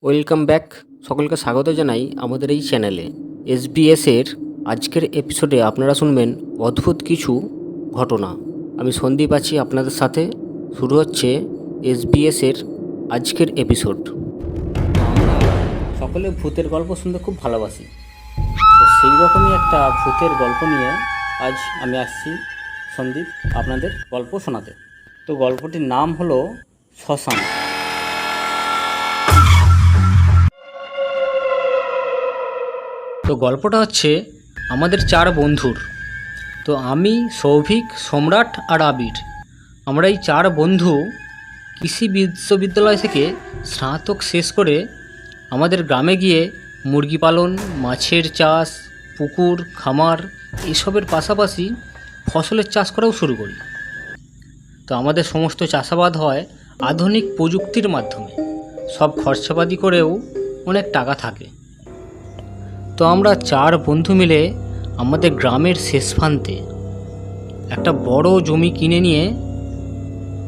Welcome back. সকলকে স্বাগত জানাই আমাদের এই চ্যানেলে। এসবিএসের আজকের এপিসোডে আপনারা শুনবেন অদ্ভুত কিছু ঘটনা। আমি সন্দীপ আছি আপনাদের সাথে। শুরু হচ্ছে এসবিএসের আজকের এপিসোড। আমরা সকলে ভূতের গল্প শুনতে খুব ভালোবাসি, তো সেই রকমই একটা ভূতের গল্প নিয়ে আজ আমি আসছি সন্দীপ আপনাদের গল্প শোনাতে। তো গল্পটির নাম হলো শ্মশান। তো গল্পটা হচ্ছে আমাদের 4 বন্ধুর। তো আমি, সৌভিক, সম্রাট আর আবির, আমরা এই 4 বন্ধু কৃষি বিশ্ববিদ্যালয় থেকে স্নাতক শেষ করে আমাদের গ্রামে গিয়ে মুরগি পালন, মাছের চাষ, পুকুর, খামার এসবের পাশাপাশি ফসলের চাষ করাও শুরু করি। তো আমাদের সমস্ত চাষাবাদ হয় আধুনিক প্রযুক্তির মাধ্যমে। সব খরচাপাতি করেও অনেক টাকা থাকে। তো আমরা 4 বন্ধু মিলে আমাদের গ্রামের শেষ প্রান্তে একটা বড় জমি কিনে নিয়ে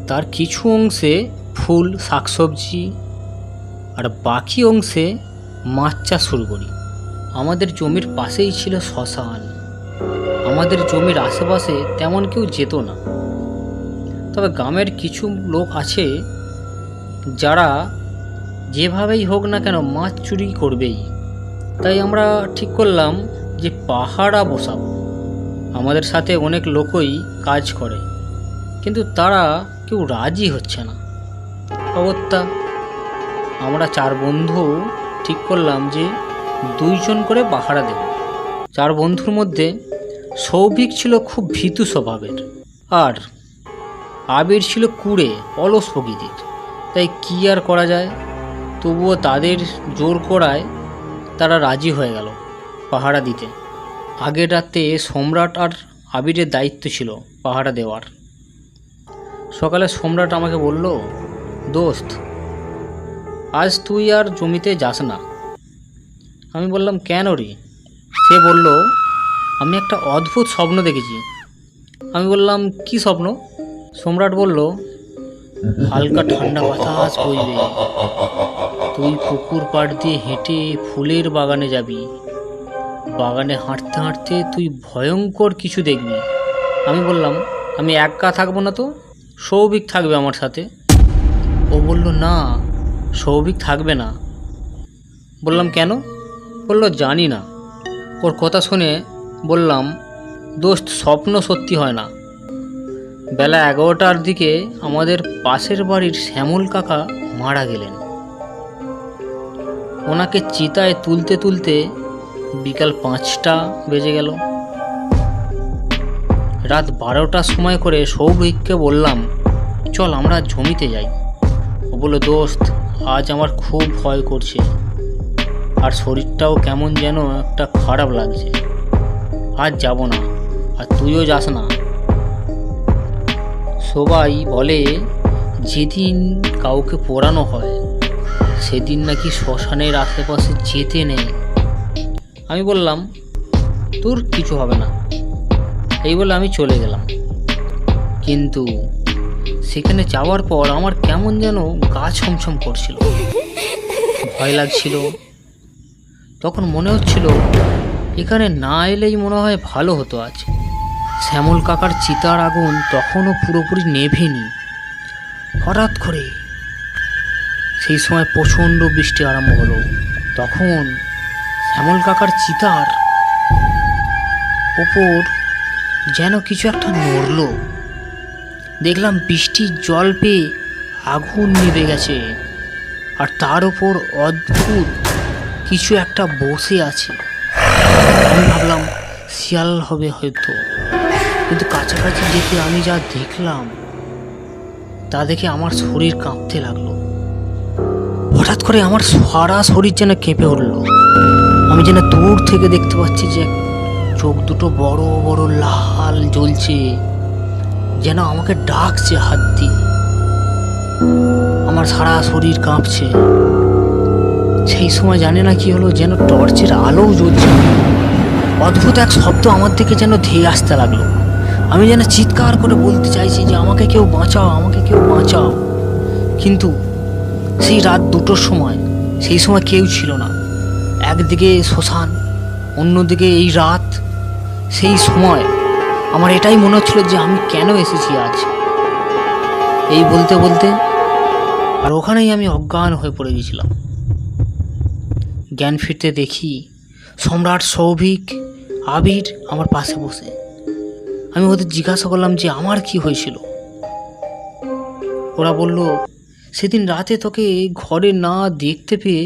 তার কিছু অংশে ফুল, শাকসবজি আর বাকি অংশে মাছ চাষ শুরু করি। আমাদের জমির পাশেই ছিল শ্মশান। আমাদের জমির আশেপাশে তেমন কেউ যেত না, তবে গ্রামের কিছু লোক আছে যারা যেভাবেই হোক না কেন মাছ চুরি করবেই। তাই আমরা ঠিক করলাম যে পাহারা বসাবো। আমাদের সাথে অনেক লোকই কাজ করে, কিন্তু তারা কেউ রাজি হচ্ছে না। অগত্যা আমরা 4 বন্ধু ঠিক করলাম যে 2 জন করে পাহারা দেব। 4 বন্ধুর মধ্যে সৌভিক ছিল খুব ভীতু স্বভাবের, আর আবির ছিল কুড়ে, অলস প্রকৃতির। তাই কি আর করা যায়, তবুও তাদের জোর করায় তারা রাজি হয়ে গেল পাহারা দিতে। আগের রাতে সম্রাট আর আবিরের দায়িত্ব ছিল পাহারা দেওয়ার। সকালে সম্রাট আমাকে বলল, দোস্ত, আজ তুই আর জমিতে যাস না। আমি বললাম, কেন রে? সে বলল, আমি একটা অদ্ভুত স্বপ্ন দেখেছি। আমি বললাম, কি স্বপ্ন? সম্রাট বলল, হালকা ঠান্ডা বাতাস বইবে, তুই পুকুর পাড় দিয়ে হেঁটে ফুলের বাগানে যাবি। বাগানে হাঁটতে হাঁটতে তুই ভয়ঙ্কর কিছু দেখবি। আমি বললাম, আমি একা থাকবো না তো? সৌভিক থাকবে আমার সাথে। ও বলল, না, সৌভিক থাকবে না। বললাম, কেন? বলল, জানি না। ওর কথা শুনে বললাম, দোস্ত, স্বপ্ন সত্যি হয় না। বেলা 11টার দিকে আমাদের পাশের বাড়ির শ্যামল কাকা মারা গেলেন। ওনাকে চিতায় তুলতে তুলতে বিকাল 5টা বেজে গেল। রাত 12টার সময় করে সৌভিককে বললাম, চল আমরা জমিতে যাই। ও বলল, দোস্ত, আজ আমার খুব ভয় করছে, আর শরীরটাও কেমন যেন একটা খারাপ লাগছে। আজ যাব না, আর তুইও যাস না। সবাই বলে যেদিন কাউকে পোড়ানো হয় সেদিন নাকি শ্মশানের আশেপাশে যেতে নেই। আমি বললাম, তোর কিছু হবে না। এই বলে আমি চলে গেলাম। কিন্তু সেখানে যাওয়ার পর আমার কেমন যেন গা ছমছম করছিল, ভয় লাগছিল। তখন মনে হচ্ছিল এখানে না এলেই মনে হয় ভালো হতো আজ। শ্যামল কাকার চিতার আগুন তখনও পুরোপুরি নেভেনি। হঠাৎ করে সেই সময় প্রচণ্ড বৃষ্টি আরম্ভ হলো। তখন শ্যামল কাকার চিতার ওপর যেন কিছু একটা নড়ল। দেখলাম বৃষ্টির জল পেয়ে আগুন নিভে গেছে, আর তার ওপর অদ্ভুত কিছু একটা বসে আছে। আমি ভাবলাম শিয়াল হবে হয়তো, কিন্তু কাছাকাছি যেতে আমি যা দেখলাম তা দেখে আমার শরীর কাঁপতে লাগলো। হঠাৎ করে আমার সারা শরীর যেন কেঁপে উঠল। আমি যেন দূর থেকে দেখতে পাচ্ছি যে চোখ দুটো বড় বড় লাল জ্বলছে, যেন আমাকে ডাকছে হাত দিয়ে। আমার সারা শরীর কাঁপছে। সেই সময় জানি না কি হলো, যেন টর্চের আলোও জ্বলছে। অদ্ভুত এক শব্দ আমার দিকে যেন ধেয়ে আসতে লাগলো। আমি যেন চিৎকার করে বলতে চাইছি যে আমাকে কেউ বাঁচাও, আমাকে কেউ বাঁচাও। কিন্তু সেই রাত 2টোর সময় সেই সময় কেউ ছিল না। একদিকে শ্মশান, অন্যদিকে এই রাত। সেই সময় আমার এটাই মনে হচ্ছিল যে আমি কেন এসেছি আজ। এই বলতে বলতে আর ওখানেই আমি অজ্ঞান হয়ে পড়ে গেছিলাম। জ্ঞান ফিরতে দেখি সম্রাট, সৌভিক, আবির আমার পাশে বসে। আমি ওদের জিজ্ঞাসা করলাম যে আমার কি হয়েছিল। ওরা বলল, সেদিন রাতে তোকে ঘরে না দেখতে পেয়ে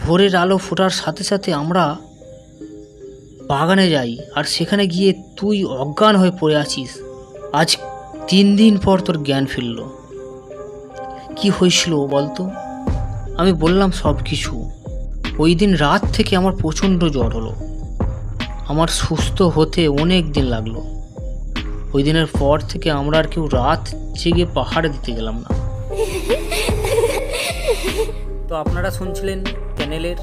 ভোরের আলো ফোটার সাথে সাথে আমরা বাগানে যাই, আর সেখানে গিয়ে তুই অজ্ঞান হয়ে পড়ে আছিস। আজ 3 দিন পর তোর জ্ঞান ফিরল। কি হয়েছিল বলতো? আমি বললাম সব কিছু। ওই দিন রাত থেকে আমার প্রচণ্ড জ্বর হলো। আমার সুস্থ হতে অনেক দিন লাগলো। ওই দিনের পর থেকে আমরা আর কেউ রাত জেগে পাহাড়ে দিতে গেলাম না। তো আপনারা শুনছিলেন চ্যানেলের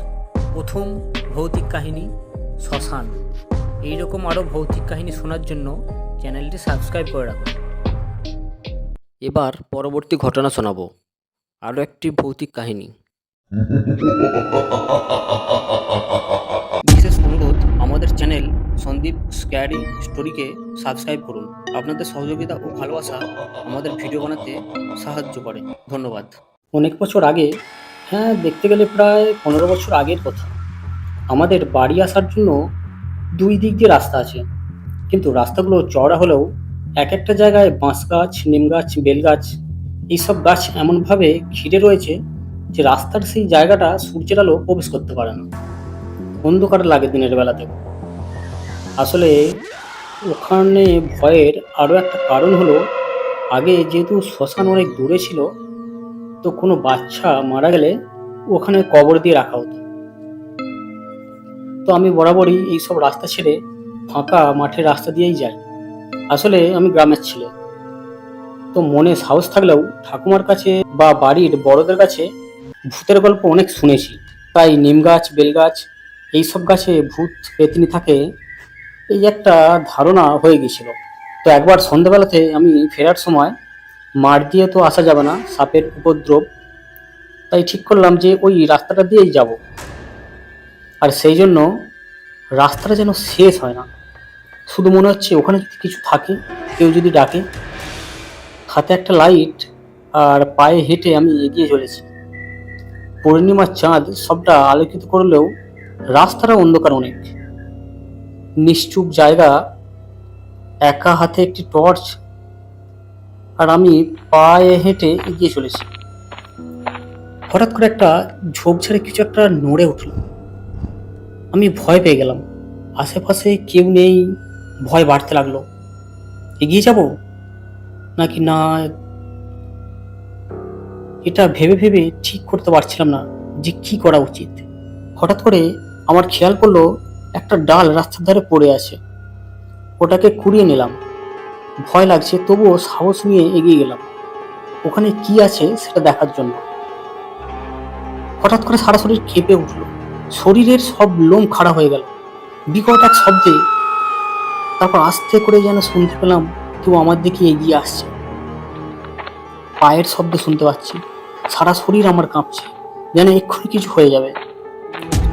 প্রথম ভৌতিক কাহিনী শ্মশান। এইরকম আরও ভৌতিক কাহিনী শোনার জন্য চ্যানেলটি সাবস্ক্রাইব করে রাখুন। এবার পরবর্তী ঘটনা শোনাবো, আরও একটি ভৌতিক কাহিনী। বিশেষ অনুরোধ, আমাদের চ্যানেল সন্দীপ স্ক্যারি স্টোরিকে সাবস্ক্রাইব করুন। আপনাদের সহযোগিতা ও ভালোবাসা আমাদের ভিডিও বানাতে সাহায্য করে। ধন্যবাদ। অনেক বছর আগে, হ্যাঁ দেখতে গেলে প্রায় 15 বছর আগের কথা, আমাদের বাড়ি আসার জন্য 2 দিক দিয়ে রাস্তা আছে, কিন্তু রাস্তাগুলো চওড়া হলেও এক একটা জায়গায় বাঁশ গাছ, নিম গাছ, বেল গাছ, এইসব গাছ এমনভাবে ঘিরে রয়েছে যে রাস্তার সেই জায়গাটা সূর্যের আলো প্রবেশ করতে পারে না। অন্ধকার লাগে দিনের বেলাতে। আসলে ওখানে ভয়ের আরও একটা কারণ হলো, আগে যেহেতু শ্মশান অনেক দূরে ছিল, তো কোনো বাচ্চা মারা গেলে ওখানে কবর দিয়ে রাখা হতো। তো আমি বরাবরই এইসব রাস্তা ছেড়ে ফাঁকা মাঠের রাস্তা দিয়েই যাই। আসলে আমি গ্রামের ছেলে, তো মনে সাহস থাকলেও ঠাকুমার কাছে বা বাড়ির বড়দের কাছে ভূতের গল্প অনেক শুনেছি। তাই নিম গাছ, বেল গাছ, এইসব গাছে ভূত পেতনি থাকে এই একটা ধারণা হয়ে গেছিল। তো একবার সন্ধ্যাবেলাতে আমি ফেরার সময়, মাঠ দিয়ে তো আসা যাবে না, সাপের উপদ্রব, তাই ঠিক করলাম যে ওই রাস্তাটা দিয়েই যাব। আর সেই জন্য রাস্তাটা যেন শেষ হয় না, শুধু মনে হচ্ছে ওখানে যদি কিছু থাকে, কেউ যদি ডাকে। হাতে একটা লাইট আর পায়ে হেঁটে আমি এগিয়ে চলেছি। পূর্ণিমার চাঁদ সবটা আলোকিত করলেও রাস্তাটা অন্ধকার অনেক। নিশ্চুপ জায়গা, একা হাতে একটি টর্চ, আর আমি পায়ে হেঁটে এগিয়ে চলেছি। হঠাৎ করে একটা ঝোপঝাড়ে কিছু একটা নড়ে উঠল। আমি ভয় পেয়ে গেলাম। আশেপাশে কেউ নেই, ভয় বাড়তে লাগলো। এগিয়ে যাব নাকি না, এটা ভেবে ভেবে ঠিক করতে পারছিলাম না যে কি করা উচিত। হঠাৎ করে আমার খেয়াল পড়লো একটা ডাল রাস্তার ধারে পড়ে আছে। ওটাকে কুড়িয়ে নিলাম। ভয় লাগছে, তবুও সাহস নিয়ে এগিয়ে গেলাম ওখানে কি আছে সেটা দেখার জন্য। হঠাৎ করে সারা শরীর কেঁপে উঠলো, শরীরের সব লোম খাড়া হয়ে গেল বিকট এক শব্দে। তারপর আস্তে করে যেন শুনতে পেলাম কেউ আমার দিকে এগিয়ে আসছে। পায়ের শব্দ শুনতে পাচ্ছি। সারা শরীর আমার কাঁপছে, যেন এক্ষুনি কিছু হয়ে যাবে।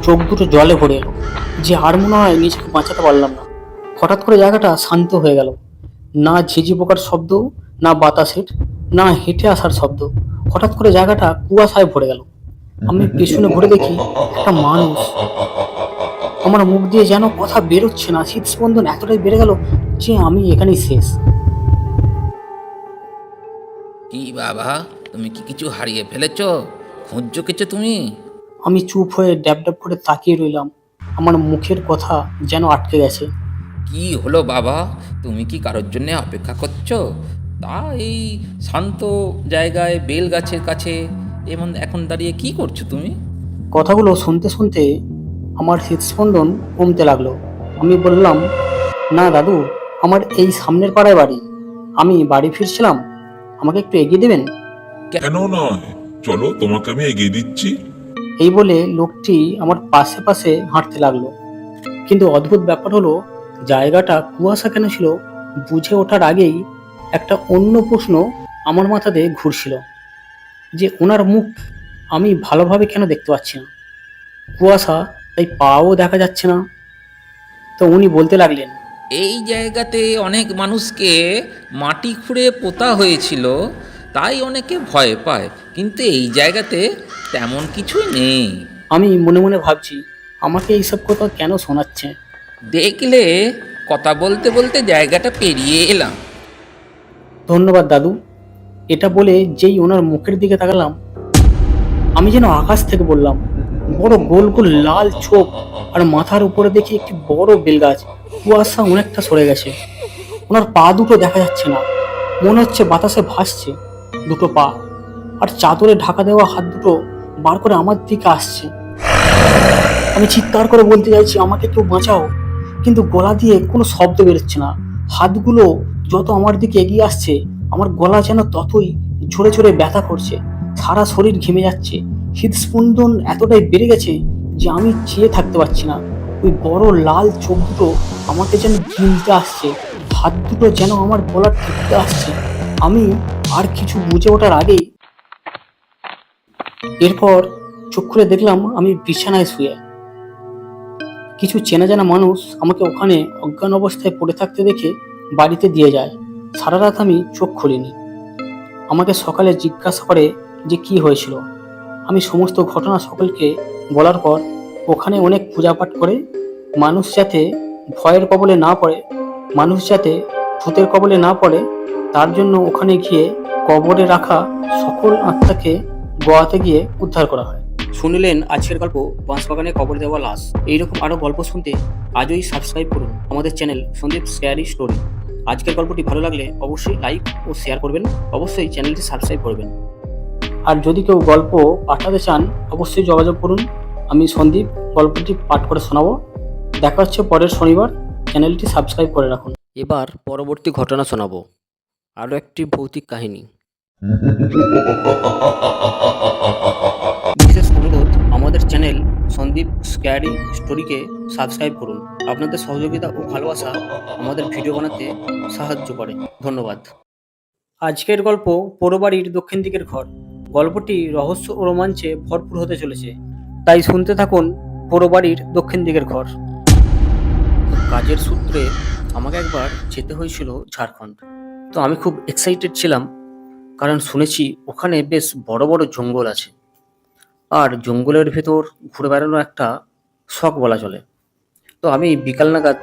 চোখ দুটো জলে ভরে এলো যে আর মনে হয় নিজেকে বাঁচাতে পারলাম না। হঠাৎ করে জায়গাটা শান্ত হয়ে গেল। না ঝিঝি পোকার শব্দ, না বাতাসের, না হেঁটে আসার শব্দ। হঠাৎ করে জায়গাটা কুয়াশায় ভরে গেল। আমি পেছনে ঘুরে দেখি একটা মানুষ। আমার মুখ দিয়ে যেন কথা বেরোচ্ছে না। শীতস্পন্দন এতটাই বেড়ে গেল যে আমি এখানেই শেষ। কি বাবা, তুমি কি কিছু হারিয়ে ফেলেছো? খুঁজছো কিছু তুমি? আমি চুপ হয়ে ড্যাব ড্যাব করে তাকিয়ে রইলাম। আমার মুখের কথা যেন আটকে গেছে। কি হলো বাবা, তুমি কি কারোর জন্য অপেক্ষা করছো? তা এই শান্ত জায়গায় বেল গাছের কাছে এমন এখন দাঁড়িয়ে কি করছো তুমি? কথাগুলো শুনতে শুনতে আমার হৃদস্পন্দন কমতে লাগলো। আমি বললাম, না দাদু, আমার এই সামনের পাড়ায় বাড়ি। আমি বাড়ি ফিরছিলাম, আমাকে একটু এগিয়ে দেবেন? কেন নয়, চলো তোমাকে আমি এগিয়ে দিচ্ছি। এই বলে লোকটি আমার পাশে পাশে হাঁটতে লাগলো। কিন্তু অদ্ভুত ব্যাপার হলো, জায়গাটা কুয়াশা কেন ছিল বুঝে ওঠার আগেই একটা অন্য প্রশ্ন আমার মাথাতে ঘুরছিল, যে ওনার মুখ আমি ভালোভাবে কেন দেখতে পাচ্ছি না, কুয়াশা, তাই পাও দেখা যাচ্ছে না। তো উনি বলতে লাগলেন, এই জায়গাতে অনেক মানুষকে মাটি খুঁড়ে পোতা হয়েছিল, তাই অনেকে ভয় পায়, কিন্তু এই জায়গাতে তেমন কিছুই নেই। আমি মনে মনে ভাবছি আমাকে এইসব কথা কেন শোনাচ্ছে। দেখলে, কথা বলতে বলতে জায়গাটা পেরিয়ে এলাম। ধন্যবাদ দাদু। এটা বলে যেই ওনার মুখের দিকে তাকালাম, আমি যেন আকাশ থেকে বললাম, বড় গোল গোল লাল চোখ, আর মাথার উপরে দেখি একটি বড় বেলগাছ। কুয়াশা অনেকটা সরে গেছে, ওনার পা দুটো দেখা যাচ্ছে না, মনে হচ্ছে বাতাসে ভাসছে দুটো পা, আর চাদরে ঢাকা দেওয়া হাত দুটো বার করে আমার দিকে আসছে। আমি চিৎকার করে বলতে চাইছি, আমাকে কেউ বাঁচাও, কিন্তু গলা দিয়ে কোনো শব্দ বেরোচ্ছে না। হাতগুলো যত আমার দিকে এগিয়ে আসছে, আমার গলা যেন ততই ঝরে ঝরে ব্যথা করছে, সারা শরীর ঘেমে যাচ্ছে, হৃদস্পন্দন এতটাই বেড়ে গেছে যে আমি চেয়ে থাকতে পারছি না। ওই বড় লাল চোখ দুটো আমাকে যেন গিলতে আসছে, হাত দুটো যেন আমার গলা টিপতে আসছে। আমি আর কিছু বুঝে ওঠার আগেই এরপর চোখ খুলে দেখলাম আমি বিছানায় শুয়ে। কিছু চেনা জানা মানুষ আমাকে ওখানে অজ্ঞান অবস্থায় পড়ে থাকতে দেখে বাড়িতে দিয়ে যায়। সারা রাত আমি চোখ খুলিনি। আমাকে সকালে জিজ্ঞাসা করে যে কি হয়েছিল। আমি সমস্ত ঘটনা সকলকে বলার পর ওখানে অনেক পূজাপাঠ করে মানুষ যাতে ভয়ের কবলে না পড়ে, মানুষ যাতে ভূতের কবলে না পড়ে, তার জন্য ওখানে গিয়ে কবরে রাখা সকল আত্মাকে গোয়াতে গিয়ে উদ্ধার করা হয়। শুনলেন আজকের গল্প বাঁশবাগানে কবর দেওয়া লাশ। এইরকম আরো গল্প শুনতে আজই সাবস্ক্রাইব করুন আমাদের চ্যানেল সন্দীপ স্ক্যারি স্টোরি। আজকের গল্পটি ভালো লাগলে অবশ্যই লাইক ও শেয়ার করবেন, অবশ্যই চ্যানেলটি সাবস্ক্রাইব করবেন। আর যদি কেউ গল্প পাঠাতে চান অবশ্যই যোগাযোগ করুন, আমি সন্দীপ গল্পটি পাঠ করে শোনাবো। দেখা হচ্ছে পরের শনিবার, চ্যানেলটি সাবস্ক্রাইব করে রাখুন। এবার পরবর্তী ঘটনা শোনাবো, আরও একটি ভৌতিক কাহিনী। বিশেষ অনুরোধ, আমাদের চ্যানেল সন্দীপ স্ক্যারি স্টোরিকে সাবস্ক্রাইব করুন। আপনাদের সহযোগিতা ও ভালোবাসা আমাদের ভিডিও বানাতে সাহায্য করে। ধন্যবাদ। আজকের গল্প পোড়োবাড়ির দক্ষিণ দিকের ঘর। গল্পটি রহস্য ও রোমাঞ্চে ভরপুর হতে চলেছে, তাই শুনতে থাকুন পোড়োবাড়ির দক্ষিণ দিকের ঘর। কাজের সূত্রে আমাকে একবার যেতে হয়েছিল ঝাড়খণ্ড। তো আমি খুব এক্সাইটেড ছিলাম, কারণ শুনেছি ওখানে বেশ বড় বড় জঙ্গল আছে, আর জঙ্গলের ভেতর ঘুরে বেড়ানো একটা শখ বলা চলে। তো আমি বিকাল নাগাদ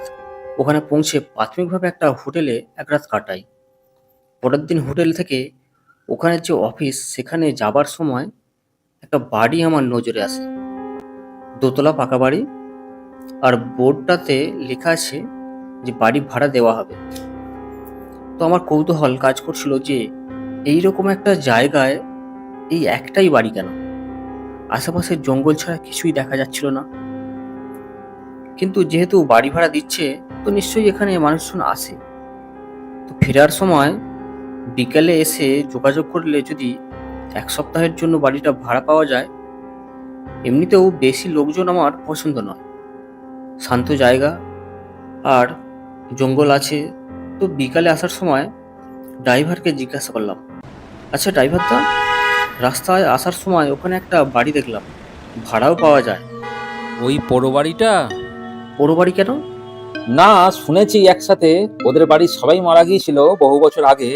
ওখানে পৌঁছে প্রাথমিকভাবে একটা হোটেলে এক রাত কাটাই। পরের দিন হোটেল থেকে ওখানের যে অফিস, সেখানে যাবার সময় একটা বাড়ি আমার নজরে আসে। দোতলা পাকা বাড়ি, আর বোর্ডটাতে লেখা আছে যে বাড়ি ভাড়া দেওয়া হবে। তো আমার কৌতূহল কাজ করছিল যে এইরকম একটা জায়গায় এই একটাই বাড়ি কেন, আশেপাশে জঙ্গল ছাড়া কিছুই দেখা যাচ্ছিল না। কিন্তু যেহেতু বাড়ি ভাড়া দিচ্ছে, তো নিশ্চয়ই এখানে মানুষজন আসে। তো ফেরার সময় বিকালে এসে যোগাযোগ করলে যদি এক সপ্তাহের জন্য বাড়িটা ভাড়া পাওয়া যায়। এমনিতেও বেশি লোকজন আমার পছন্দ নয়, শান্ত জায়গা আর জঙ্গল আছে। তো বিকালে আসার সময় ড্রাইভারকে জিজ্ঞাসা করলাম, আচ্ছা ড্রাইভারদা, রাস্তায় আসার সময় ওখানে একটা বাড়ি দেখলাম, ভাড়াও পাওয়া যায়। ওই পোড়ো বাড়িটা? বড় বাড়ি কেন? না, শুনেছি একসাথে ওদের বাড়ির সবাই মারা গিয়েছিল বহু বছর আগে।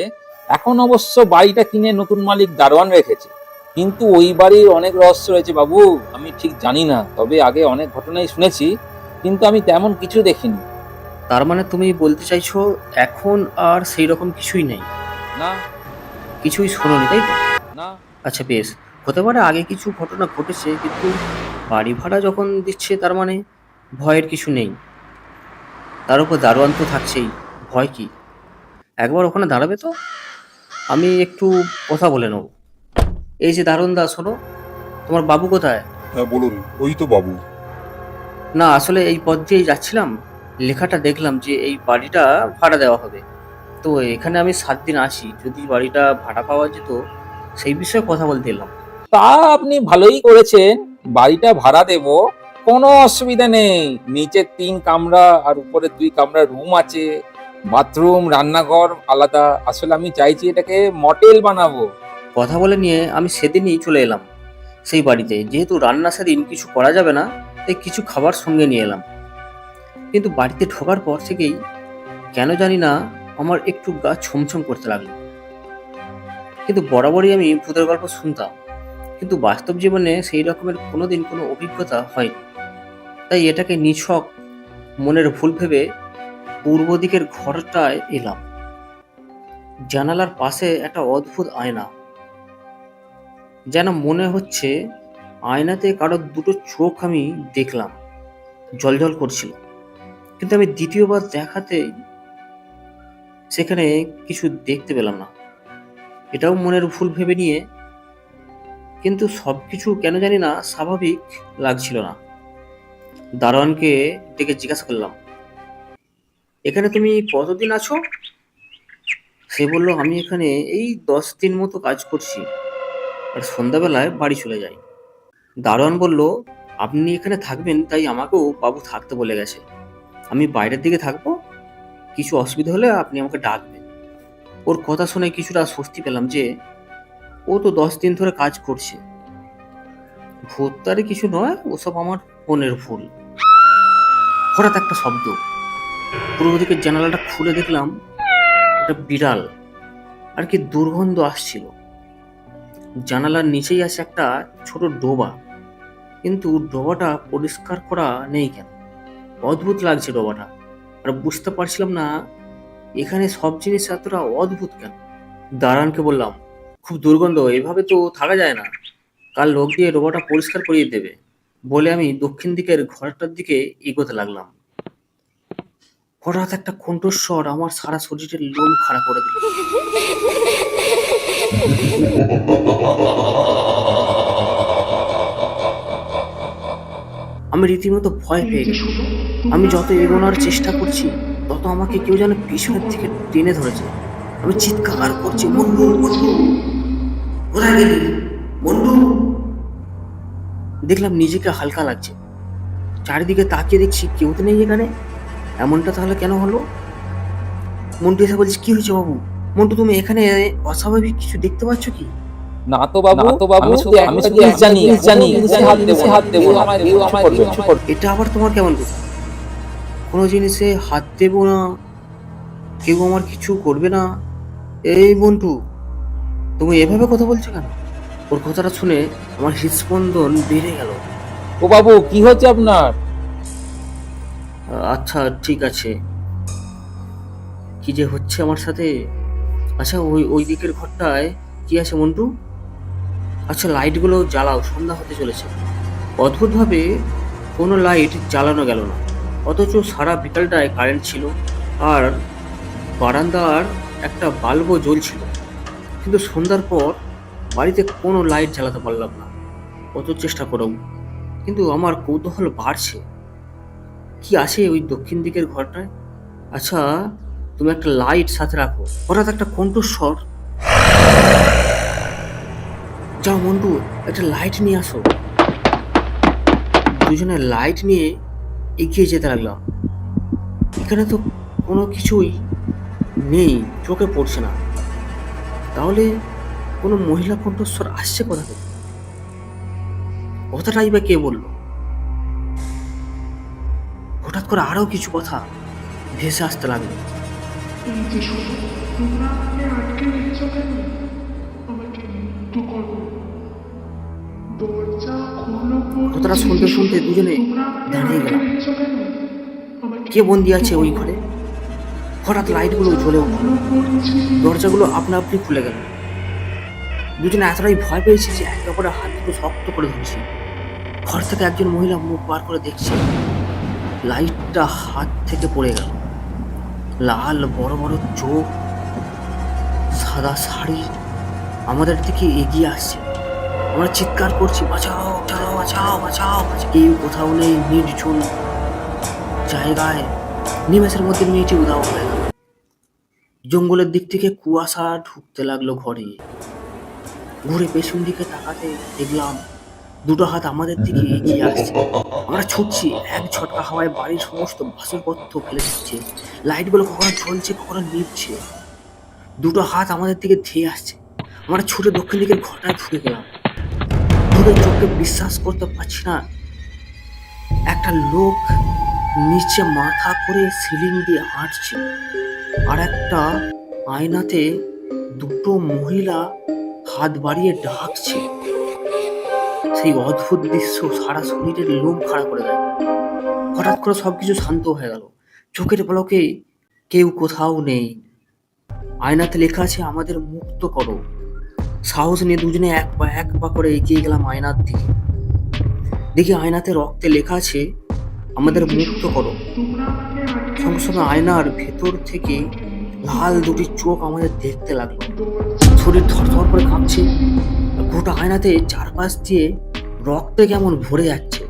এখন অবশ্য বাড়িটা কিনে নতুন মালিক দারোয়ান রেখেছে, কিন্তু ওই বাড়ির অনেক রহস্য রয়েছে বাবু। আমি ঠিক জানি না, তবে আগে অনেক ঘটনাই শুনেছি, কিন্তু আমি তেমন কিছু দেখিনি। তার মানে তুমি বলতে চাইছো এখন আর সেই রকম কিছুই নেই? না। কিছুই শোনোনি, তাই তো? না। আচ্ছা বেশ, হতে পারে আগে কিছু ঘটনা ঘটেছে, কিন্তু বাড়ি ভাড়া যখন দিচ্ছে তার মানে ভয়ের কিছু নেই। তার উপর দারোয়ান তো থাকছেই, ভয় কি? একবার ওখানে দাঁড়াবে তো, আমি একটু কথা বলে নেব। এই যে দারোয়ানদা, শোনো, তোমার বাবু কোথায়? হ্যাঁ বলুন, ওই তো বাবু। না আসলে এই পথ দিয়েই যাচ্ছিলাম, লেখাটা দেখলাম যে এই বাড়িটা ভাড়া দেওয়া হবে। তো এখানে আমি 7 দিন আছি, যদি বাড়িটা ভাড়া পাওয়া যেত সেই বিষয়ে কথা বলতে এলাম। তা আপনি ভালোই করেছেন, বাড়িটা ভাড়া দেব, কোনো অসুবিধা নেই। নিচে 3 কামরা আর উপরে 2 কামরা রুম আছে, বাথরুম রান্নাঘর আলাদা। আসলে আমি চাইছি এটাকে মটেল বানাবো। কথা বলে নিয়ে আমি সেদিনই চলে এলাম। সেই বাড়িতে। যেহেতু রান্না সেদিন কিছু করা যাবে না, তাই কিছু খাবার সঙ্গে নিয়ে এলাম। কিন্তু বাড়িতে ঢোকার পর থেকেই কেন জানি না আমার একটু গা ছমছম করতে লাগলো। কিন্তু বরাবরই আমি ভূতের গল্প শুনতাম, কিন্তু বাস্তব জীবনে সেই রকমের কোনোদিন কোনো অভিজ্ঞতা হয়নি। তাই এটাকে নিছক মনের ভুল ভেবে পূর্ব দিকের ঘরটায় এলাম। জানালার পাশে একটা অদ্ভুত আয়না, যেন মনে হচ্ছে আয়নাতে কারো দুটো চোখ আমি দেখলাম, জ্বলজ্বল করছিল। কিন্তু আমি দ্বিতীয়বার দেখাতেই সেখানে কিছু দেখতে পেলাম না। এটাও মনের ভুল ভেবে নিয়ে, কিন্তু সবকিছু কেন জানি না স্বাভাবিক লাগছিল না। দারোয়ানকে ডেকে জিজ্ঞাসা করলাম, এখানে তুমি কতদিন আছো? সে বলল, আমি এখানে এই 10 দিন মতো কাজ করছি, আর সন্ধ্যাবেলায় বাড়ি চলে যাই। দারোয়ান বলল, আপনি এখানে থাকবেন তাই আমাকেও বাবু থাকতে বলে গেছে। আমি বাইরের দিকে থাকবো, কিছু অসুবিধা হলে আপনি আমাকে ডাকবেন। ওর কথা শুনে কিছুটা স্বস্তি পেলাম যে ও তো 10 দিন ধরে কাজ করছে। ভূত তারে কিছু নয়, ওসব আমার মনের ভুল। হঠাৎ একটা শব্দ, পূর্ব দিকের জানালাটা খুলে দেখলাম একটা বিড়াল, আর কি দুর্গন্ধ আসছিল। জানালার নিচেই আছে একটা ছোট ডোবা, কিন্তু ডোবাটা পরিষ্কার করা নেই কেন? অদ্ভুত লাগছে ডোবাটা, আর বুঝতে পারছিলাম না এখানে সব জিনিস এতটা অদ্ভুত কেন। দারোয়ানকে বললাম, খুব দুর্গন্ধ, এভাবে তো থাকা যায় না, কাল লোক দিয়ে ডোবাটা পরিষ্কার করিয়ে দেবে। বলে আমি দক্ষিণ দিকের ঘরটার দিকে এগোতে লাগলাম। হঠাৎ একটা কণ্ঠস্বর আমার সারা শরীরের লোম খাড়া করে দিল। আমি রীতিমতো ভয় পেয়ে গেছি। আমি যত এগোনোর চেষ্টা করছি, তত আমাকে কেউ যেন পিছনের দিকে টেনে ধরেছে। আমি চিৎকার করছি, বন্ধু বন্ধু, কোথায় গেলি বন্ধু? দেখলাম নিজেকে হালকা লাগছে। চারিদিকে তাকিয়ে দেখছি কেউ তো নেই এখানে। এমনটা তাহলে কেন হলো? মন্টু এসে বলছিস, কি হয়েছে বাবু? মন্টু, তুমি এখানে অস্বাভাবিক কিছু দেখতে পাচ্ছ কি? না তো বাবু, আমি শুধু জানি হাত দেবো না, কেউ আমায় কিছু করবে। এটা আবার তোমার কেমন কথা? কোনো জিনিসে হাত দেবো না, কেউ আমার কিছু করবে না? এই মন্টু, তুমি এভাবে কথা বলছো কেন? ওর কথাটা শুনে আমার হৃদস্পন্দন বেড়ে গেল। ও বাবু, কি হচ্ছে আপনার? আচ্ছা ঠিক আছে, কি যে হচ্ছে আমার সাথে। আচ্ছা, ওই দিকের ঘরটায় কি আছে মন্টু? আচ্ছা, লাইটগুলো জ্বালাও, সন্ধ্যা হতে চলেছে। অদ্ভুতভাবে কোনো লাইট জ্বালানো গেল না, অথচ সারা বিকালটায় কারেন্ট ছিল, আর বারান্দার একটা বাল্বও জ্বলছিল। কিন্তু সন্ধ্যার পর বাড়িতে কোনো লাইট জ্বালাতে পারলাম না, কত চেষ্টা করেও। কিন্তু আমার কৌতূহল বাড়ছে, কি আছে ওই দক্ষিণ দিকের ঘরটায়। আচ্ছা, তুমি একটা লাইট সাথে রাখো। হঠাৎ একটা কণ্ঠস্বর, যাও মন্টু, একটা লাইট নিয়ে আসো। দুজনে লাইট নিয়ে এগিয়ে যেতে লাগলাম। এখানে তো কোনো কিছুই নেই, চোখে পড়ছে না। তাহলে কোনো মহিলা কণ্ঠস্বর আসছে কোথা থেকে? কথাটাই বা কে বললো? হঠাৎ করে আরো কিছু কথা ভেসে আসতে লাগলো। এই যে শোনো, তোমরা আমাকে আটকে রেখেছ কেন? আমাকে মৃত্যু করো। দরজা খোলো বলছি। কথাটা শুনতে শুনতে দুজনে তোমরা আমাকে দাঁড়িয়ে আটকে গেলাম। রেখেছ কেন? আমাকে কে বন্দি আছে ওই ঘরে? হঠাৎ লাইটগুলো জ্বলে উঠল, খোলো বলছি। দরজাগুলো আপনা আপনি খুলে গেল। দুজনে এতটাই ভয় পেয়েছে যে একে অপরের হাত দুটো শক্ত করে ধরছি। ঘর থেকে একজন মহিলা মুখ বার করে দেখছে। লাইটটা হাত থেকে পড়ে গেল। লাল বড় বড় চোখ, সাদা শাড়ি, আমাদের দিকে এগিয়ে আসছে। আমরা চিৎকার করছি, বাঁচাও বাঁচাও বাঁচাও বাঁচাও। কেউ কোথাও নেই, নির্জন জায়গায় নিমেষের মধ্যে মেয়েটি উধাও হয়ে গেল। জঙ্গলের দিক থেকে কুয়াশা ঢুকতে লাগলো ঘরে। ঘুরে পেছন দিকে তাকাতে দেখলাম দুটো হাত আমাদের দিকে এগিয়ে আসছে। আমরা ছুটছি, এক ঝটকা হাওয়ায় বাড়ির সমস্ত বাসনপত্র ফেলে দিচ্ছে। লাইটগুলো কখনো জ্বলছে, কখনো নিভছে। দুটো হাত আমাদের দিকে ধেয়ে আসছে। আমরা ছুটে দক্ষিণ দিকের ঘরটায় ঢুকে গেলাম। নিজেদের চোখে বিশ্বাস করতে পারছি না। একটা লোক নিচে মাথা করে সিলিং দিয়ে হাঁটছে, আর একটা আয়নাতে দুটো মহিলা হাত বাড়িয়ে ডাকছে। সেই অদ্ভুত দৃশ্য সারা শরীরের লোম খাড়া করে দেয়। হঠাৎ করে সবকিছু শান্ত হয়ে গেল। চোখের পলকে কেউ কোথাও নেই। আয়নাতে লেখা আছে, আমাদের মুক্ত করো। সাহস নিয়ে দুজনে এক পা করে এগিয়ে গেলাম আয়নার দিকে। দেখি আয়নাতে রক্তে লেখা আছে, আমাদের মুক্ত করো। তোমরা আমাকে আটকে সঙ্গে সঙ্গে আয়নার ভেতর থেকে লাল দুটি চোখ আমাদের দেখতে লাগলো। শরীর থরথর করে কাঁপছে। গোটা আয়নাতে চারপাশ দিয়ে রক্তে কেমন ভরে যাচ্ছে।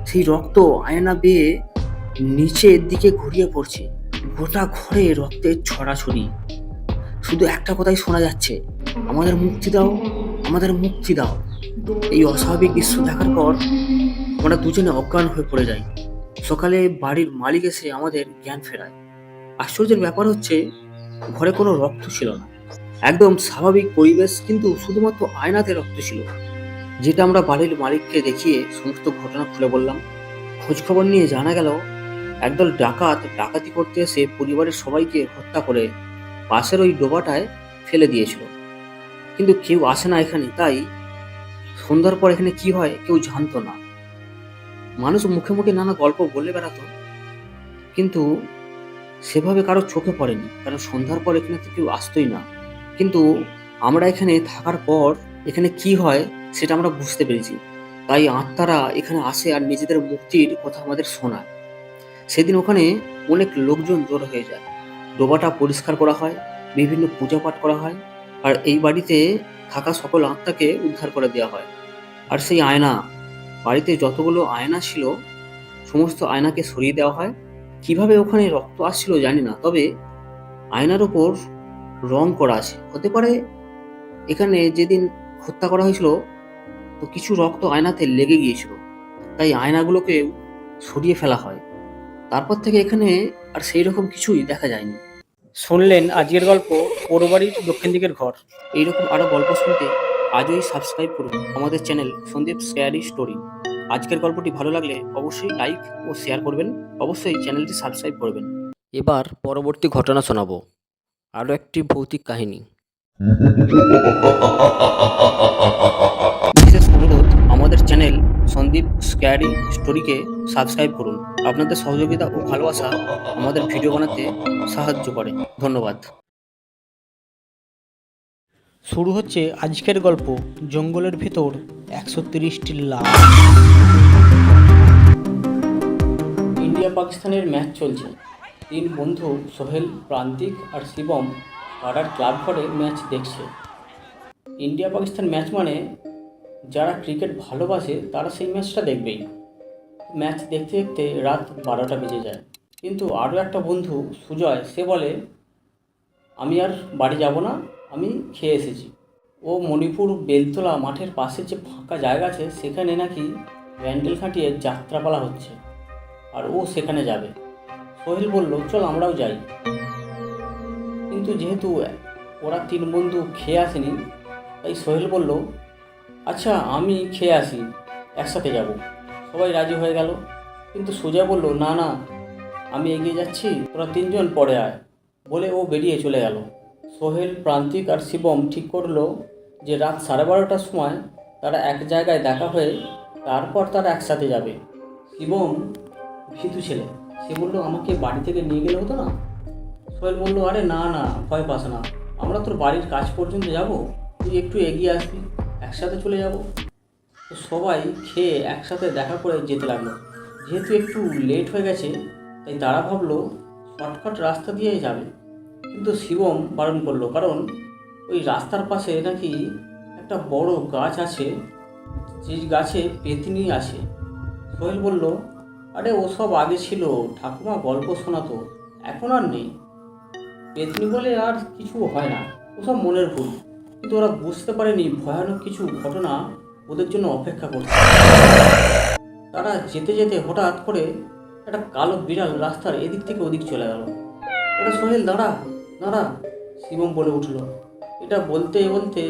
সেই রক্ত আয়না বেয়ে নিচের দিকে ঘুরিয়ে পড়ছে। গোটা ঘরে রক্তের ছড়াছড়ি। শুধু একটা কথাই শোনা যাচ্ছে, আমাদের মুক্তি দাও, আমাদের মুক্তি দাও। এই অস্বাভাবিক দৃশ্য দেখার পর আমরা দুজনে অজ্ঞান হয়ে পড়ে যাই। সকালে বাড়ির মালিক এসে আমাদের জ্ঞান ফেরায়। আশ্চর্যের ব্যাপার হচ্ছে, ঘরে কোনো রক্ত ছিল না, একদম স্বাভাবিক পরিবেশ, কিন্তু শুধুমাত্র আয়নাতে রক্ত ছিল। যেটা আমরা বাড়ির মালিককে দেখিয়ে সমস্ত ঘটনা খুলে বললাম। খোঁজখবর নিয়ে জানা গেল, একদল ডাকাত ডাকাতি করতে এসে পরিবারের সবাইকে হত্যা করে পাশের ওই ডোবাটায় ফেলে দিয়েছিল। কিন্তু কেউ আসে না এখানে, তাই সন্ধ্যার পর এখানে কি হয় কেউ জানতো না। মানুষ মুখে মুখে নানা গল্প বলে বেড়াতো, কিন্তু সেভাবে কারো চোখে পড়েনি, কারণ সন্ধ্যার পর এখানে তো কেউ আসতোই না। কিন্তু আমরা এখানে থাকার পর এখানে কি হয় সেটা আমরা বুঝতে পেরেছি। তাই আত্মারা এখানে আসে আর নিজেদের মুক্তির কথা আমাদের শোনায়। সেদিন ওখানে অনেক লোকজন জড়ো হয়ে যায়। ডোবাটা পরিষ্কার করা হয়, বিভিন্ন পূজা পাঠ করা হয়, আর এই বাড়িতে থাকা সকল আত্মাকে উদ্ধার করে দেওয়া হয়। আর সেই আয়না, বাড়িতে যতগুলো আয়না ছিল সমস্ত আয়নাকে সরিয়ে দেওয়া হয়। কিভাবে ওখানে রক্ত আসছিল জানি না, তবে আয়নার উপর রং করা আছে। হতে পারে এখানে যেদিন হত্যা করা হয়েছিল তো কিছু রক্ত আয়নাতে লেগে গিয়েছিল, তাই আয়নাগুলোকে সরিয়ে ফেলা হয়। তারপর থেকে এখানে আর সেই রকম কিছুই দেখা যায়নি। শুনলেন আজকের গল্প পোড়বাড়ির দক্ষিণ দিকের ঘর। এইরকম আরো গল্প শুনতে আজই সাবস্ক্রাইব করুন আমাদের চ্যানেল সন্দীপ স্ক্যারি স্টোরি। আজকের গল্পটি ভালো লাগলে অবশ্যই লাইক ও শেয়ার করবেন, অবশ্যই চ্যানেলটি সাবস্ক্রাইব করবেন। এবার পরবর্তী ঘটনা শোনাবো, আরও একটি ভৌতিক কাহিনী। বিশেষ অনুরোধ, আমাদের চ্যানেল সন্দীপ স্ক্যারি স্টোরিকে সাবস্ক্রাইব করুন। আপনাদের সহযোগিতা ও ভালোবাসা আমাদের ভিডিও বানাতে সাহায্য করে। ধন্যবাদ। শুরু হচ্ছে আজকের গল্প, জঙ্গলের ভিতর 130টি লাশ। ইন্ডিয়া পাকিস্তানের ম্যাচ চলছে। তিন বন্ধু সোহেল, প্রান্তিক আর শিবম পাড়ার ক্লাব ঘরে ম্যাচ দেখছে। ইন্ডিয়া পাকিস্তান ম্যাচ মানে যারা ক্রিকেট ভালোবাসে তারা সেই ম্যাচটা দেখবেই। ম্যাচ দেখতে দেখতে রাত 12টা বেজে যায়। কিন্তু আরও একটা বন্ধু সুজয়, সে বলে, আমি আর বাড়ি যাব না, আমি খেয়ে এসেছি। ও মণিপুর বেলতলা মাঠের পাশে যে ফাঁকা জায়গা আছে সেখানে নাকি প্যান্ডেল খাটিয়ে যাত্রাপালা হচ্ছে, আর ও সেখানে যাবে। সোহেল বলল, চল আমরাও যাই। কিন্তু যেহেতু ওরা তিন বন্ধু খেয়ে আসেনি, তাই সোহেল বলল, আচ্ছা আমি খেয়ে আসি, একসাথে যাব। সবাই রাজি হয়ে গেল। কিন্তু সুজয় বলল, না না, আমি এগিয়ে যাচ্ছি, তোরা তিনজন পরে আয়, বলে ও বেরিয়ে চলে গেল। সোহেল, প্রান্তিক আর শিবম ঠিক করলো যে রাত 12:30টার সময় তারা এক জায়গায় দেখা হয়ে তারপর তারা একসাথে যাবে। শিবম ভীতু ছেলে, সে বলল, আমাকে বাড়ি থেকে নিয়ে গেলে হতো না? সোহেল বলল, আরে না না, ভয় পাস না, আমরা তোর বাড়ির কাজ পর্যন্ত যাব, তুই একটু এগিয়ে আসবি, একসাথে চলে যাব। তো সবাই খেয়ে একসাথে দেখা করে যেতে লাগলো। যেহেতু একটু লেট হয়ে গেছে, তাই তারা ভাবলো শর্টকাট রাস্তা দিয়েই যাবে। কিন্তু শিবম বারণ করলো, কারণ ওই রাস্তার পাশে নাকি একটা বড় গাছ আছে, যে গাছে পেতনি আছে। সোহেল বলল, আরে ওসব আগে ছিল, ঠাকুমা গল্প শোনাতো, এখন আর নেই। পেতনি বলে আর কিছু হয় না, ওসব মনের ভুল। কিন্তু ওরা বুঝতে পারেনি ভয়ানক কিছু ঘটনা ওদের জন্য অপেক্ষা করছে। তারা যেতে যেতে হঠাৎ করে একটা কালো বিড়াল রাস্তার এদিক থেকে ওদিক চলে গেল। ওটা সোহেল, দাঁড়া দাঁড়া, শিবম বলে উঠল। এটা বলতে বলতে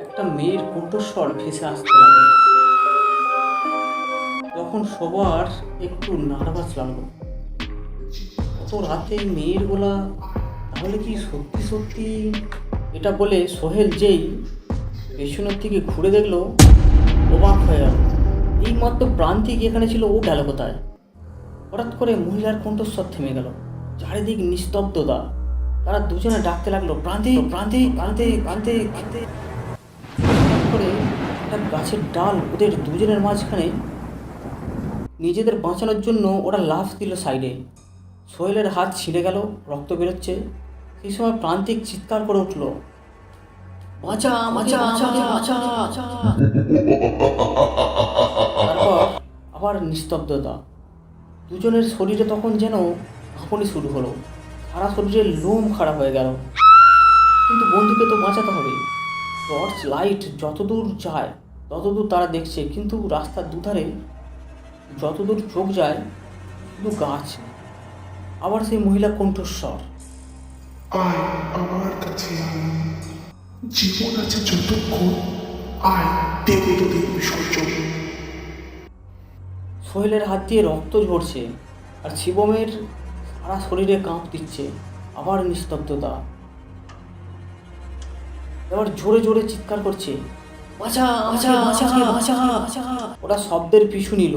একটা মেয়ের কণ্ঠস্বর ভেসে আসতে লাগলো। তখন সবার একটু নার্ভাস লাগলো। অত রাতে মেয়ের গলা, তাহলে কি সত্যি সত্যি? এটা বলে সোহেল যেই পেছনের দিকে ঘুরে দেখলো, অবাক হয়ে গেল। এইমাত্র প্রান্তিক এখানে ছিল, ও গেল কোথায়? হঠাৎ করে মহিলার কণ্ঠস্বর থেমে গেল, চারিদিক নিস্তব্ধতা। তারা দুজনে ডাকতে লাগলো, প্রান্তিক প্রান্তিক প্রান্তিক প্রান্তিক প্রান্তিক। হঠাৎ করে একটা গাছের ডাল ওদের দুজনের মাঝখানে। নিজেদের বাঁচানোর জন্য ওরা লাফ দিল সাইডে। সোহেলের হাত ছিঁড়ে গেল, রক্ত বেরোচ্ছে। সেই সময় প্রান্তিক চিৎকার করে উঠল, বাঁচা বাঁচা বাঁচা বাঁচা বাঁচা। তারপর আবার নিস্তব্ধতা। দুজনের শরীরে তখন যেন কাঁপুনি শুরু হলো, সারা শরীরের লোম খাড়া হয়ে গেল। কিন্তু বন্ধুকে তো বাঁচাতে হবে। টর্চ লাইট যতদূর যায় ততদূর তারা দেখছে, কিন্তু রাস্তার দুধারে যতদূর চোখ যায় শুধু গাছ। আবার সেই মহিলা কণ্ঠস্বর, আয় আমার কাছে আয়, জীবন আছে যতক্ষণ, আয় দেব তোদের বিসর্জন। সোহেলের হাত দিয়ে রক্ত ঝরছে, আর শিবমের সারা শরীরে কাঁপ দিচ্ছে। আবার নিস্তব্ধতা। এবার জোরে জোরে চিৎকার করছে, বাঁচা বাঁচা বাঁচা বাঁচা বাঁচা। ওরা শব্দের পিছু নিল,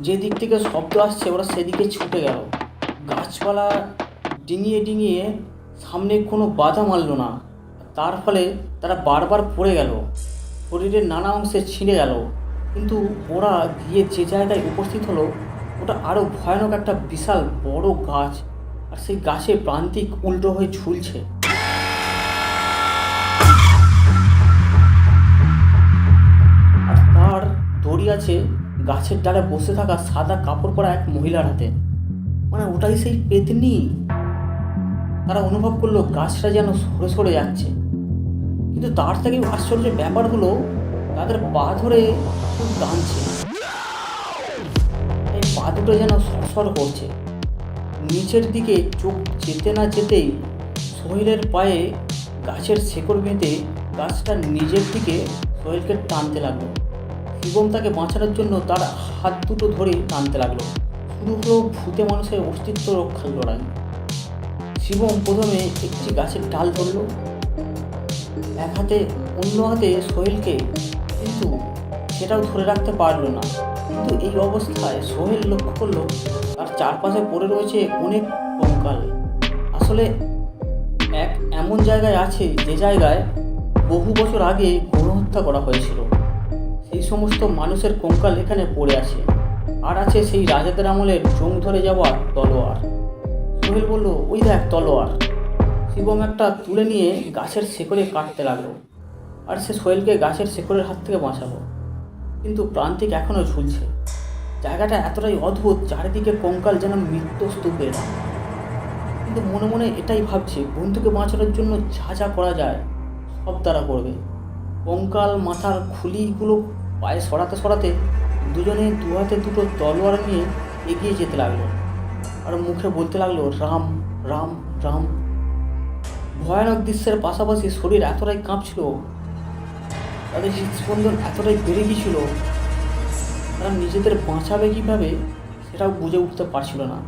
যে দিক থেকে শব্দ আসছে ওরা সেদিকে ছুটে গেল। গাছপালা ডিঙিয়ে ডিঙিয়ে সামনে কোনো বাধা মারল না, তার ফলে তারা বারবার পড়ে গেল, শরীরের নানা অংশে ছিঁড়ে গেল। কিন্তু ওরা গিয়ে যে জায়গায় উপস্থিত হলো, ওটা আরও ভয়ানক একটা বিশাল বড় গাছ, আর সেই গাছে প্রান্তিক উল্টো হয়ে ঝুলছে। আর তার দড়ি আছে গাছের ডালে বসে থাকা সাদা কাপড় পরা এক মহিলার হাতে। মানে ওটাই সেই পেতনি। তারা অনুভব করলো গাছটা যেন সরে সরে যাচ্ছে। কিন্তু তার থেকে আশ্চর্যের ব্যাপার হলো, তাদের পা ধরে কেউ টানছে। এই পা দুটো যেন সরসর করছে। নিচের দিকে চোখ যেতে না যেতেই সোহেলের পায়ে গাছের শেকড় বেঁধে গাছটা নিজের দিকে সোহেলকে টানতে লাগলো। শিবম তাকে বাঁচানোর জন্য তার হাত দুটো ধরে টানতে লাগলো। শুরু হলো ভূতে মানুষের অস্তিত্ব রক্ষার লড়াই। শিবম প্রথমে একটি গাছের ডাল ধরল এক হাতে, অন্য হাতে সোহেলকে, কিন্তু সেটাও ধরে রাখতে পারলো না। কিন্তু এই অবস্থায় সোহেল লক্ষ্য করলো তার চারপাশে পড়ে রয়েছে অনেক কঙ্কাল। আসলে এক এমন জায়গায় আছে যে জায়গায় বহু বছর আগে গণহত্যা করা হয়েছিল। সেই সমস্ত মানুষের কঙ্কাল এখানে পড়ে আছে, আর আছে সেই রাজাদের আমলের জং ধরে যাওয়া তলোয়ার। সোহেল বলল, ওই দেখ তলোয়ার। শিবম একটা তুলে নিয়ে গাছের শেকড়ে কাটতে লাগলো, আর সে সোহেলকে গাছের শেকড়ের হাত থেকে বাঁচালো। কিন্তু প্রান্তিক এখনও ঝুলছে। জায়গাটা এতটাই অদ্ভুত, চারিদিকে কঙ্কাল যেন মৃত্যু স্তূপের। কিন্তু মনে মনে এটাই ভাবছে, বন্ধুকে বাঁচানোর জন্য যা যা করা যায় সব তারা করবে। কঙ্কাল মাথার খুলিগুলো পায়ে সরাতে সরাতে দুজনে দু হাতে দুটো তলোয়ার নিয়ে এগিয়ে যেতে লাগলো, আর মুখে বলতে লাগলো, রাম রাম রাম। ভয়ানক দৃশ্যের পাশাপাশি শরীর এতটাই কাঁপছিল, তাদের হৃদস্পন্দন এতটাই বেড়ে গিয়েছিল, তারা নিজেদের বাঁচাবে কীভাবে সেটাও বুঝে উঠতে পারছিল না।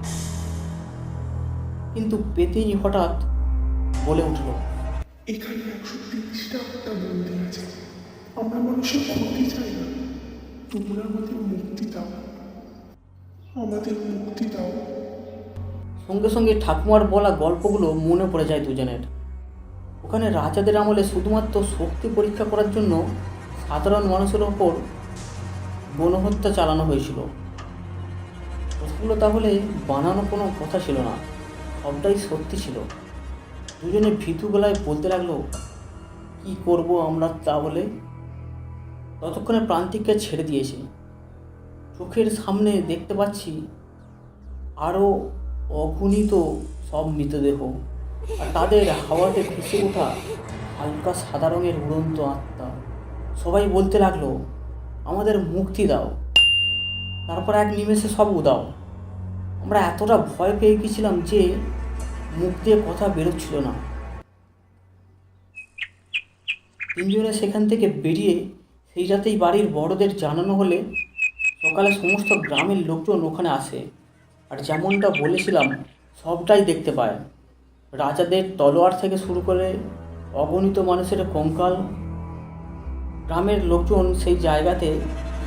কিন্তু পেতেই হঠাৎ বলে উঠল, এখানে 130টা একটা মন্দির আছে, আমরা মানুষের ক্ষতি চাই না, তোমরা আমাদের মুক্তি দাও, আমাদের মুক্তি দাও। সঙ্গে সঙ্গে ঠাকুমার বলা গল্পগুলো মনে পড়ে যায় দুজনের। ওখানে রাজাদের আমলে শুধুমাত্র শক্তি পরীক্ষা করার জন্য সাধারণ মানুষের ওপর গণহত্যা চালানো হয়েছিল। কথাগুলো তাহলে বানানো কোনো কথা ছিল না, সবটাই সত্যি ছিল। দুজনে ভীতু গলায় বলতে লাগলো, কি করব আমরা তা বলে। ততক্ষণে প্রান্তিককে ছেড়ে দিয়েছে। চোখের সামনে দেখতে পাচ্ছি আরও অগণিত সব মৃতদেহ, আর তাদের হাওয়াতে ভেসে ওঠা হালকা সাদা রঙের উড়ন্ত আত্মা। সবাই বলতে লাগলো, আমাদের মুক্তি দাও। তারপর এক নিমেষে সব উদাও। আমরা এতটা ভয় পেয়ে গেছিলাম যে মুখ দিয়ে কথা বেরোচ্ছিল না। তিনজনে সেখান থেকে বেরিয়ে সেই রাতেই বাড়ির বড়দের জানানো হলে সকালে সমস্ত গ্রামের লোকজন ওখানে আসে, আর যেমনটা বলেছিলাম সবটাই দেখতে পায়। রাজাদের তলোয়ার থেকে শুরু করে অগণিত মানুষের কঙ্কাল। গ্রামের লোকজন সেই জায়গাতে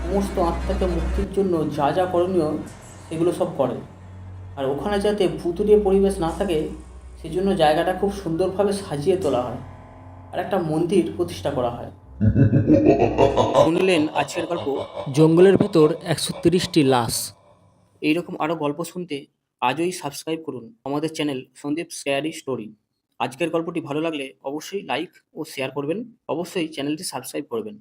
সমস্ত আত্মাকে মুক্তির জন্য যা যা করণীয় সেগুলো সব করে। আর ওখানে যাতে ভুতুড়ে পরিবেশ না থাকে সেজন্য জায়গাটা খুব সুন্দরভাবে সাজিয়ে তোলা হয় আর একটা মন্দির প্রতিষ্ঠা করা হয়। শুনলেন আজকের গল্প জঙ্গলের ভেতর 130টি লাশ। এইরকম আরও গল্প শুনতে আজই সাবস্ক্রাইব করুন আমাদের চ্যানেল সন্দীপ স্ক্যারি স্টোরি। আজকের গল্পটি ভালো লাগলে অবশ্যই লাইক ও শেয়ার করবেন, অবশ্যই চ্যানেলটি সাবস্ক্রাইব করবেন।